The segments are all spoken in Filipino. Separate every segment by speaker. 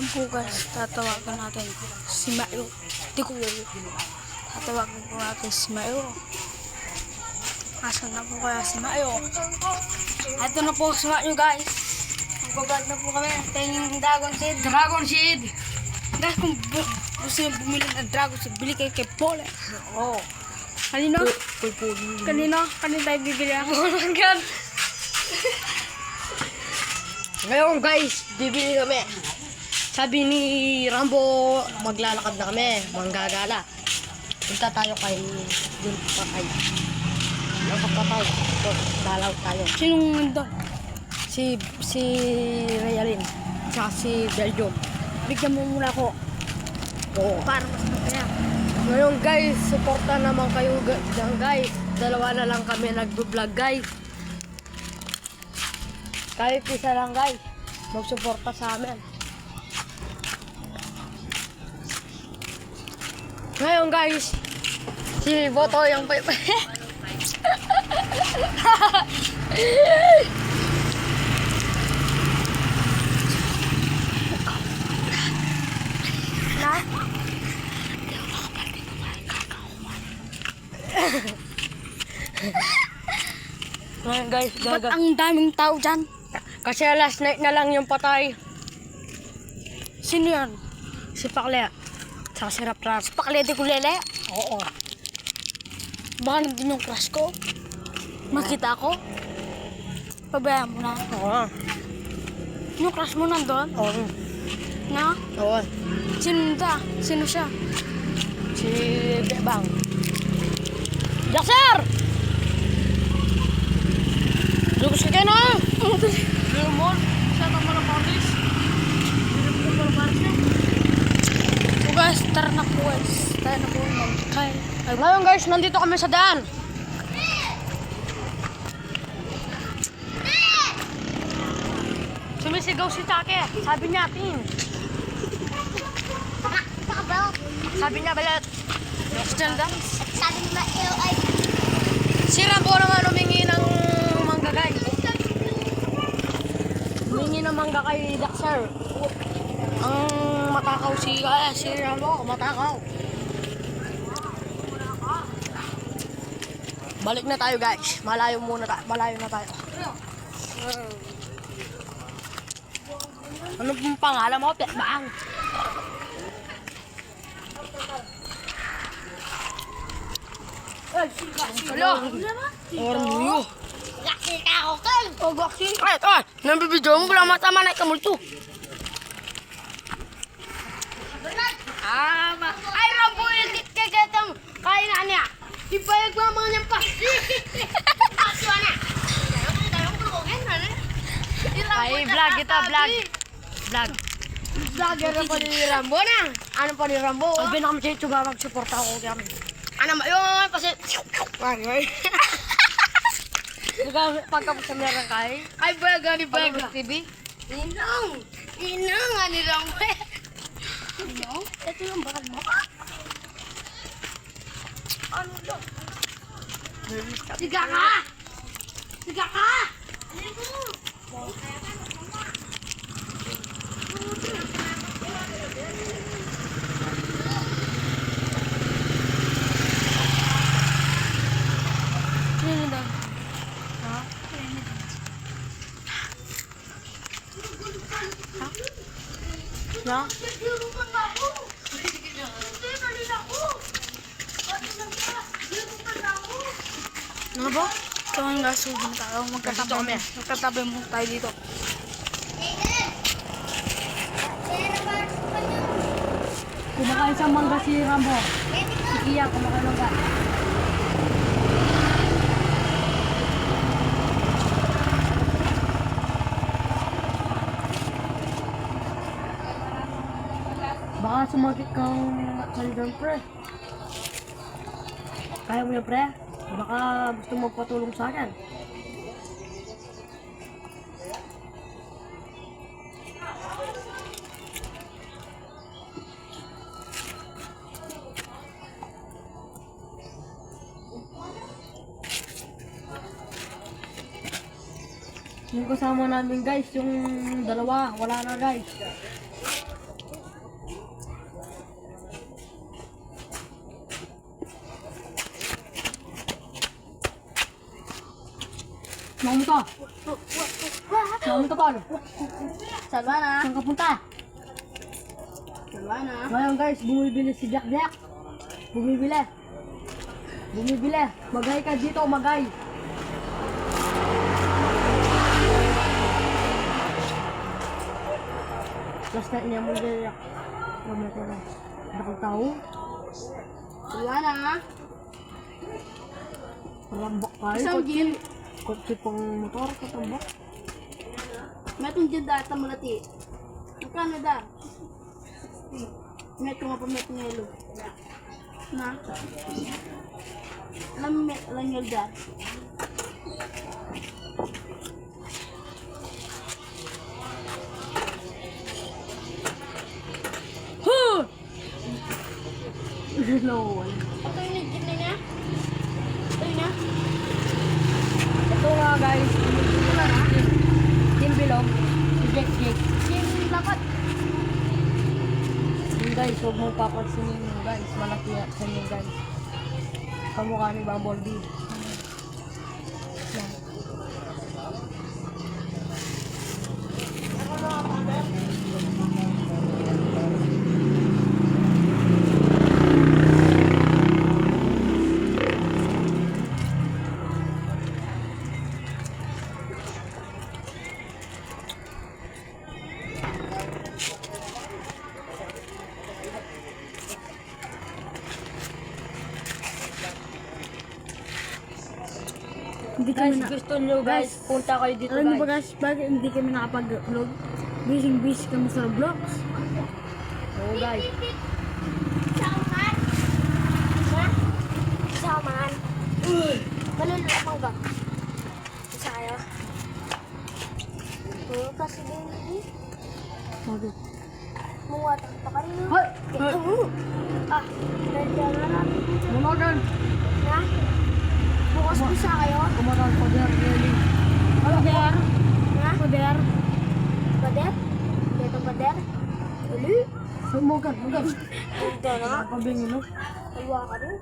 Speaker 1: po guys, tatawagan natin si Mayo. Di ko yun. Tatawagan po natin si Mayo. Asan na po kaya si Mayo? Ito na po si Mayo guys. Magbablog na po kami. Tingin yung Dragon Seed.
Speaker 2: Dragon Seed!
Speaker 1: Guys, kung gusto nyo bumili ng Dragon Seed, bili kayo kay Paul.
Speaker 2: Oo.
Speaker 1: Kanino? Kanino? Kanino tayo bibili ako?
Speaker 2: Ngayon guys, bibili kami. Sabi ni Rambo, maglalakad na kami, manggagala. Punta tayo kay dun pa kay. Lakad pa tayo. Dalaw tayo.
Speaker 1: Sinong nandun?
Speaker 2: Si Realin, tsaka si Belgium.
Speaker 1: Bigyan mo muna ako.
Speaker 2: Oo.
Speaker 1: Para mas masaya.
Speaker 2: Ngayon guys, suporta naman kayo dyan guys. Dalawa na lang kami nag-vlog guys. Kahit isa lang guys, magsuporta sa amin. Ngayon guys, si Boto yung
Speaker 1: Na?
Speaker 2: Ngayon guys,
Speaker 1: Ba't ang daming tao dyan?
Speaker 2: kasi last night na lang yung patay.
Speaker 1: Sino yan?
Speaker 2: Si Pakle. Tsaka si Raptrap.
Speaker 1: Pakle di kulele?
Speaker 2: Oo.
Speaker 1: Baka nandun yung crush ko. Makita ako. Pabayaan mo na.
Speaker 2: Oo.
Speaker 1: Yung crush mo nandun?
Speaker 2: Oo.
Speaker 1: Na?
Speaker 2: Oo.
Speaker 1: Sino nita? Sino siya?
Speaker 2: Si Bebang. Jaxer! Lugos ka kayo na!
Speaker 1: Lemon? Siya naman ang paris. So guys, tara na po guys. Tayo na po mag-kay.
Speaker 2: Ngayon guys, nandito kami sa daan. Sumisigaw si Take. Sabi niya, Tin. Sabi niya, balat.
Speaker 1: Still dance?
Speaker 3: Sabi ni Mayo ay
Speaker 2: Si Rambo naman humingi ng mangga guys. Humingi ng mangga kay Jaxer. Ang matakaw si Rambo, matakaw. Balik na tayo guys. Malayo na tayo. Ano pong pangalan mo? Petbang. Hello. Ormuyo.
Speaker 3: gaksi ka ako kal.
Speaker 2: Oh, gaksi. Ay, nambibidyo mo pala matama na ikamulto.
Speaker 3: Ay Rambo edit ka gatang kain na niya. Ibayag mo mga niyang pa. Aswa na. Dalong bulungan na.
Speaker 2: Ay, vlog kita, vlog. Vlog.
Speaker 3: Vlogger na pa ni Rambo na.
Speaker 2: Ano pa ni Rambo? Sabi na kami sa YouTube, mag-suporta ako kami.
Speaker 3: Ano ba yun? Kasi
Speaker 2: Pagkapos sa meron kay.
Speaker 3: ay baga ni baga.
Speaker 2: Pagkapos TV.
Speaker 3: Inang. Inang ani Rambo. Inang? Ito yung bakal mo. Ano to? Siga ka! Siga ka!
Speaker 1: Sino daw?
Speaker 2: Na?
Speaker 1: Ano ba? Ito ang gasugin tayo. Magkatabi mo tayo dito.
Speaker 2: Kumakain sa mangga si Rambo. Si Kia, kumakain mangga. Baka sumakit kang saligang pre. Kaya mo yan pre? Baka gusto mo patulong sa akin. Yung kasama namin guys, yung dalawa, wala na guys. Sumama ka. Sumama ka, Paul.
Speaker 3: Salwana.
Speaker 2: Saan ka punta?
Speaker 3: Salwana.
Speaker 2: Ngayon guys, bumibili si Jack Jack. Bumibili. Bumibili. Magay ka dito, magay. Last night niya mo Jack. Huwag na tayo. Bakit tao?
Speaker 3: Salwana.
Speaker 2: Parambak tayo.
Speaker 3: Isang gin.
Speaker 2: Kotse pang motor, katambak.
Speaker 3: Metong dyan data malati. Magkano da? Met ko nga pa met ngelo. Na? Alam mo met alam ngelo da?
Speaker 2: Hello.
Speaker 3: Ito yung nagkit na niya? Ito yun na?
Speaker 2: Ito nga guys, bumibili na Team Bilog, si Jack Jack.
Speaker 3: Yung dapat.
Speaker 2: Yung guys, huwag mong papansinin yung guys. Malaki sa inyo guys. Kamukha ni Bumblebee. Yan.
Speaker 1: Hindi kami
Speaker 2: Guys,
Speaker 1: na...
Speaker 2: gusto nyo guys, punta kayo dito
Speaker 1: Alam niyo ba
Speaker 2: guys.
Speaker 1: guys, bakit hindi kami nakapag-vlog? Busy kami sa Roblox.
Speaker 2: Oo guys.
Speaker 3: Saman. Ha? Saman. Malulula pang ba? Isa kayo? Oo, kasi din.
Speaker 1: Bakit?
Speaker 3: Mungwatang pa ka rin.
Speaker 2: Hoy!
Speaker 3: Ah, nandiyan na natin.
Speaker 2: Bumagan!
Speaker 3: Ha? Bukas bisa kayo?
Speaker 2: Bumagan ko there, really.
Speaker 1: Pader?
Speaker 3: Ha?
Speaker 1: Pader?
Speaker 3: Pader? Dito pader? Uli?
Speaker 2: Bumagan, bumagan.
Speaker 3: Dito na?
Speaker 2: Pabingin no?
Speaker 3: Alwa ka rin.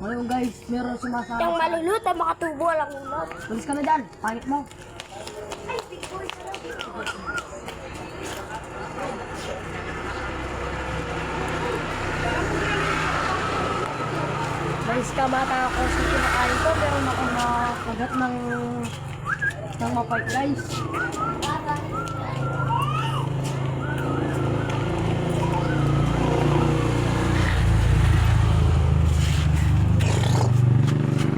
Speaker 2: Ngayon guys, meron sumasama.
Speaker 3: Yung malulot ay makatubo lang ulot.
Speaker 2: Balis ka na dyan, pangit mo. Balis ka mata ako sa kinakain ko, meron akong nakagat ng mapait guys.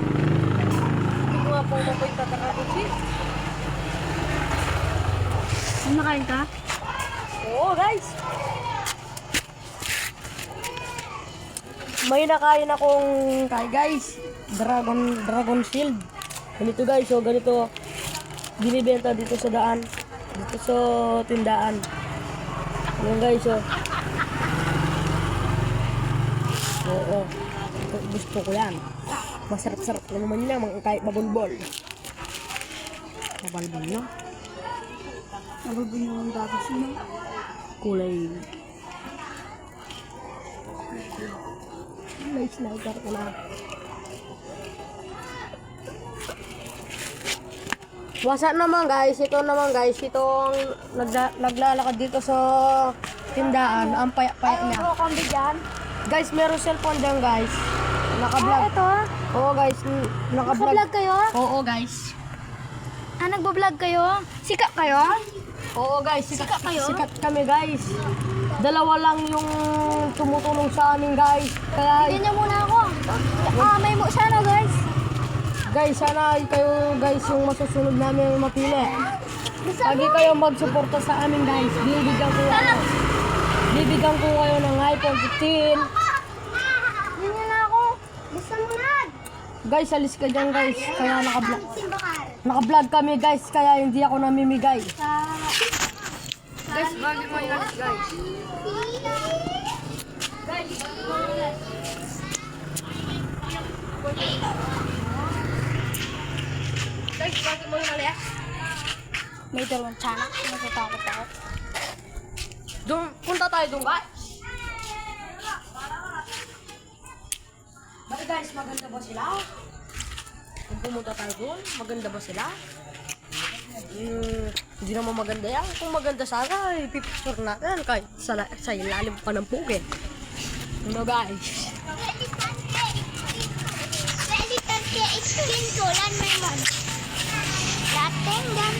Speaker 2: Hindi ko nga po mapait tatakapit eh.
Speaker 1: Ano nakain ka?
Speaker 2: Oo guys. May nakain akong guys. Dragon Shield. Ganito guys, so ganito binibenta dito sa daan. Dito sa tindaan. Yan guys, so. Oo. Gusto ko yan. Masarap-sarap na naman yun mga kahit babulbol. Babulbol na.
Speaker 1: Nababing yung dapat sino?
Speaker 2: Kulay. May sniper ka na. Wasa naman guys, ito naman guys, itong naglalakad dito sa tindaan, ang paya-paya niya.
Speaker 3: Ano kambi dyan?
Speaker 2: Guys, meron cellphone dyan guys. Naka-vlog.
Speaker 3: Ito?
Speaker 2: Oo guys, naka-vlog.
Speaker 3: Naka-vlog kayo?
Speaker 2: Oo guys.
Speaker 3: Ah, nagbablog kayo? Sikat kayo?
Speaker 2: Oo guys,
Speaker 3: Sikat kayo?
Speaker 2: sikat kami guys. Dalawa lang yung tumutulong sa amin guys. Kaya
Speaker 3: Bigyan niyo muna ako. Ah, may mo sana guys.
Speaker 2: guys, sana kayo guys yung masusunod namin mapili.
Speaker 3: Gusto
Speaker 2: Lagi
Speaker 3: mo?
Speaker 2: kayo magsuporta sa amin guys. Bibigyan ko kayo ng iPhone 15.
Speaker 3: Bigyan na ako. Gusto mo na?
Speaker 2: Guys, alis ka dyan guys. Kaya naka-vlog.
Speaker 3: Simbakar.
Speaker 2: Naka-vlog kami guys. Kaya hindi ako namimigay.
Speaker 3: Sa...
Speaker 2: Guys, bagi mo yung alis guys. Guys, bagi mo yung alis.
Speaker 3: May dalawang tiyanak. Natatakot ako.
Speaker 2: Doon, punta tayo doon guys. Bakit guys, maganda ba sila? Kung pumunta tayo doon, maganda ba sila? Hindi naman maganda yan. Kung maganda sana, ipipicture natin kahit sa ilalim pa ng puke. Ano guys?
Speaker 3: Skin ko lang naman. Lating gan.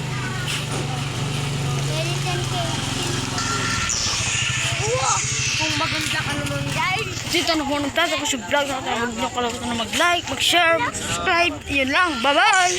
Speaker 3: Wow!
Speaker 1: Kung maganda ka naman guys, dito na po nagtatapos yung vlog natin. Huwag niyo kalimutan na mag-like, mag-share, mag-subscribe. Yun lang. Bye-bye!